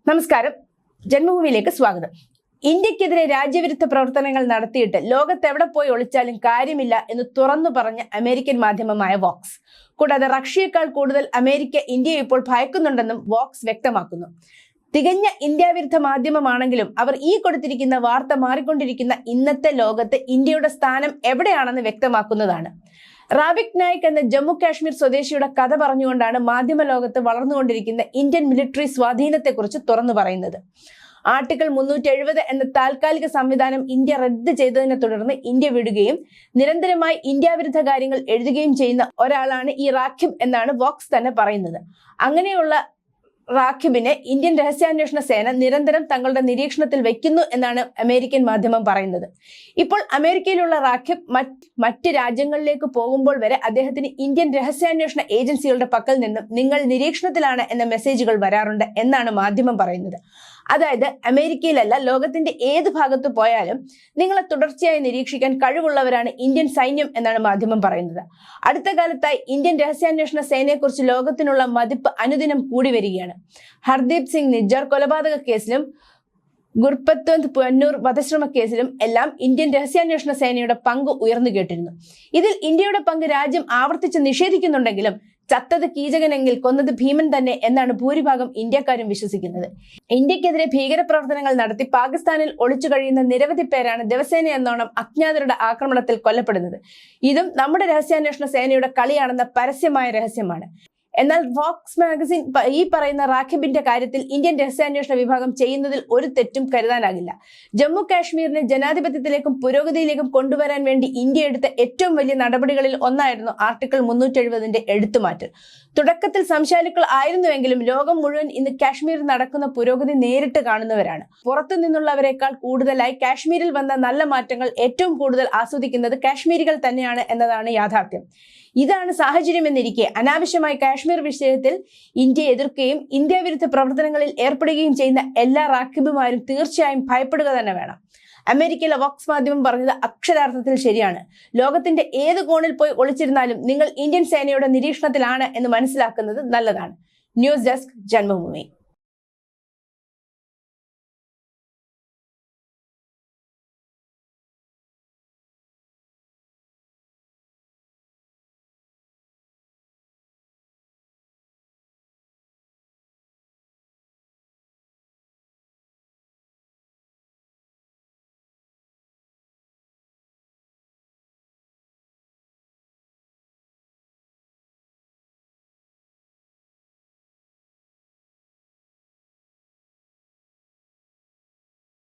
നമസ്കാരം, ജന്മഭൂമിയിലേക്ക് സ്വാഗതം. ഇന്ത്യക്കെതിരെ രാജ്യവിരുദ്ധ പ്രവർത്തനങ്ങൾ നടത്തിയിട്ട് ലോകത്തെവിടെ പോയി ഒളിച്ചാലും കാര്യമില്ല എന്ന് തുറന്നു പറഞ്ഞ അമേരിക്കൻ മാധ്യമമായ വോക്സ്. കൂടാതെ റഷ്യയേക്കാൾ കൂടുതൽ അമേരിക്ക ഇന്ത്യയെ ഇപ്പോൾ ഭയക്കുന്നുണ്ടെന്നും വോക്സ് വ്യക്തമാക്കുന്നു. തികഞ്ഞ ഇന്ത്യാവിരുദ്ധ മാധ്യമമാണെങ്കിലും അവർ ഈ കൊടുത്തിരിക്കുന്ന വാർത്ത മാറിക്കൊണ്ടിരിക്കുന്ന ഇന്നത്തെ ലോകത്ത് ഇന്ത്യയുടെ സ്ഥാനം എവിടെയാണെന്ന് വ്യക്തമാക്കുന്നതാണ്. റാബിക് നായിക് എന്ന ജമ്മു കാശ്മീർ സ്വദേശിയുടെ കഥ പറഞ്ഞുകൊണ്ടാണ് മാധ്യമ ലോകത്ത് വളർന്നുകൊണ്ടിരിക്കുന്ന ഇന്ത്യൻ മിലിറ്ററി സ്വാധീനത്തെക്കുറിച്ച് തുറന്നു പറയുന്നത്. ആർട്ടിക്കിൾ 370 എന്ന താൽക്കാലിക സംവിധാനം ഇന്ത്യ റദ്ദ് ചെയ്തതിനെ തുടർന്ന് ഇന്ത്യ വിടുകയും നിരന്തരമായി ഇന്ത്യാവിരുദ്ധ കാര്യങ്ങൾ എഴുതുകയും ചെയ്യുന്ന ഒരാളാണ് ഈ റാഖിബ് എന്നാണ് വോക്സ് തന്നെ പറയുന്നത്. അങ്ങനെയുള്ള റാഖിബിനെ ഇന്ത്യൻ രഹസ്യാന്വേഷണ സേന നിരന്തരം തങ്ങളുടെ നിരീക്ഷണത്തിൽ വെക്കുന്നു എന്നാണ് അമേരിക്കൻ മാധ്യമം പറയുന്നത്. ഇപ്പോൾ അമേരിക്കയിലുള്ള റാഖിബ് മറ്റ് രാജ്യങ്ങളിലേക്ക് പോകുമ്പോൾ വരെ അദ്ദേഹത്തിന് ഇന്ത്യൻ രഹസ്യാന്വേഷണ ഏജൻസികളുടെ പക്കൽ നിന്നും നിങ്ങൾ നിരീക്ഷണത്തിലാണ് എന്ന മെസ്സേജുകൾ വരാറുണ്ട് എന്നാണ് മാധ്യമം പറയുന്നത്. അതായത് അമേരിക്കയിലല്ല, ലോകത്തിന്റെ ഏത് ഭാഗത്ത് പോയാലും നിങ്ങളെ തുടർച്ചയായി നിരീക്ഷിക്കാൻ കഴിവുള്ളവരാണ് ഇന്ത്യൻ സൈന്യം എന്നാണ് മാധ്യമം പറയുന്നത്. അടുത്ത കാലത്തായി ഇന്ത്യൻ രഹസ്യാന്വേഷണ സേനയെക്കുറിച്ച് ലോകത്തിനുള്ള മതിപ്പ് അനുദിനം കൂടി വരികയാണ്. ഹർദീപ് സിംഗ് നിജ്ജർ കൊലപാതക കേസിലും ഗുർപത്വന്ത് പന്നൂർ വധശ്രമ കേസിലും എല്ലാം ഇന്ത്യൻ രഹസ്യാന്വേഷണ സേനയുടെ പങ്ക് ഉയർന്നു കേട്ടിരുന്നു. ഇതിൽ ഇന്ത്യയുടെ പങ്ക് രാജ്യം ആവർത്തിച്ച് നിഷേധിക്കുന്നുണ്ടെങ്കിലും ചത്തത് കീചകനെങ്കിൽ കൊന്നത് ഭീമൻ തന്നെ എന്നാണ് ഭൂരിഭാഗം ഇന്ത്യക്കാരും വിശ്വസിക്കുന്നത്. ഇന്ത്യക്കെതിരെ ഭീകരപ്രവർത്തനങ്ങൾ നടത്തി പാകിസ്ഥാനിൽ ഒളിച്ചു കഴിയുന്ന നിരവധി പേരാണ് ദിവസേന എന്നോണം അജ്ഞാതരുടെ ആക്രമണത്തിൽ കൊല്ലപ്പെടുന്നത്. ഇതും നമ്മുടെ രഹസ്യാന്വേഷണ സേനയുടെ കളിയാണെന്ന പരസ്യമായ രഹസ്യമാണ്. എന്നാൽ വോക്സ് മാഗസിൻ ഈ പറയുന്ന റാഖിബിന്റെ കാര്യത്തിൽ ഇന്ത്യൻ രഹസ്യാന്വേഷണ വിഭാഗം ചെയ്യുന്നതിൽ ഒരു തെറ്റും കരുതാനാകില്ല. ജമ്മു കാശ്മീരിനെ ജനാധിപത്യത്തിലേക്കും പുരോഗതിയിലേക്കും കൊണ്ടുവരാൻ വേണ്ടി ഇന്ത്യ എടുത്ത ഏറ്റവും വലിയ നടപടികളിൽ ഒന്നായിരുന്നു ആർട്ടിക്കിൾ 370 എടുത്തുമാറ്റൽ. തുടക്കത്തിൽ സംശയാലുക്കൾ ആയിരുന്നുവെങ്കിലും ലോകം മുഴുവൻ ഇന്ന് കാശ്മീരിൽ നടക്കുന്ന പുരോഗതി നേരിട്ട് കാണുന്നവരാണ്. പുറത്തു നിന്നുള്ളവരെക്കാൾ കൂടുതലായി കാശ്മീരിൽ വന്ന നല്ല മാറ്റങ്ങൾ ഏറ്റവും കൂടുതൽ ആസ്വദിക്കുന്നത് കാശ്മീരികൾ തന്നെയാണ് എന്നതാണ് യാഥാർത്ഥ്യം. ഇതാണ് സാഹചര്യം എന്നിരിക്കെ അനാവശ്യമായി കാശ്മീർ വിഷയത്തിൽ ഇന്ത്യയെ എതിർക്കുകയും ഇന്ത്യാവിരുദ്ധ പ്രവർത്തനങ്ങളിൽ ഏർപ്പെടുകയും ചെയ്യുന്ന എല്ലാ റാഖിബുമാരും തീർച്ചയായും ഭയപ്പെടുക തന്നെ വേണം. അമേരിക്കയിലെ വോക്സ് മാധ്യമം പറഞ്ഞത് അക്ഷരാർത്ഥത്തിൽ ശരിയാണ്. ലോകത്തിന്റെ ഏത് കോണിൽ പോയി ഒളിച്ചിരുന്നാലും നിങ്ങൾ ഇന്ത്യൻ സേനയുടെ നിരീക്ഷണത്തിലാണ് എന്ന് മനസ്സിലാക്കുന്നത് നല്ലതാണ്. News desk, Janmabhumi.